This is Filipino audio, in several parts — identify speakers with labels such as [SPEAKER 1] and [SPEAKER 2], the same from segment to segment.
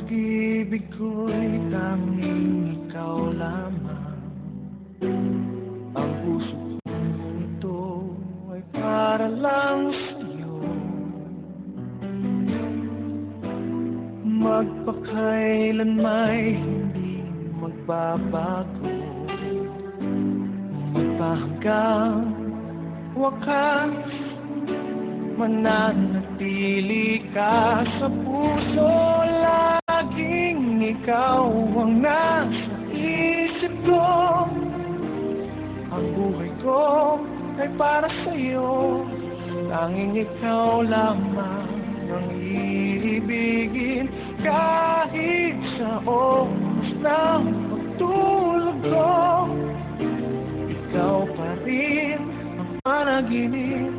[SPEAKER 1] pag-ibig ko'y tanging ikaw lamang. Ang puso kong ito ay para lang sa'yo. Magpakailan may hindi magbabago, magpahanggang wakas, mananatili ka sa puso. Laging ikaw ang nasa isip ko. Ang buhay ko ay para sa'yo. Tanging ikaw lamang ang iibigin. Kahit sa oras ng pagtulog ko, ikaw pa rin ang panaginip.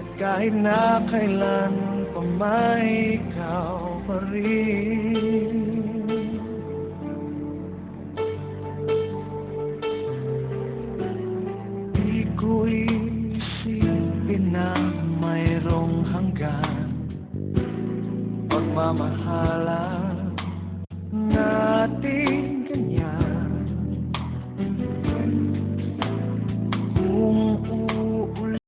[SPEAKER 1] At kahit na kailan pa may ikaw pa rin. Di ko isipin na mayroong hanggan pagmamahalan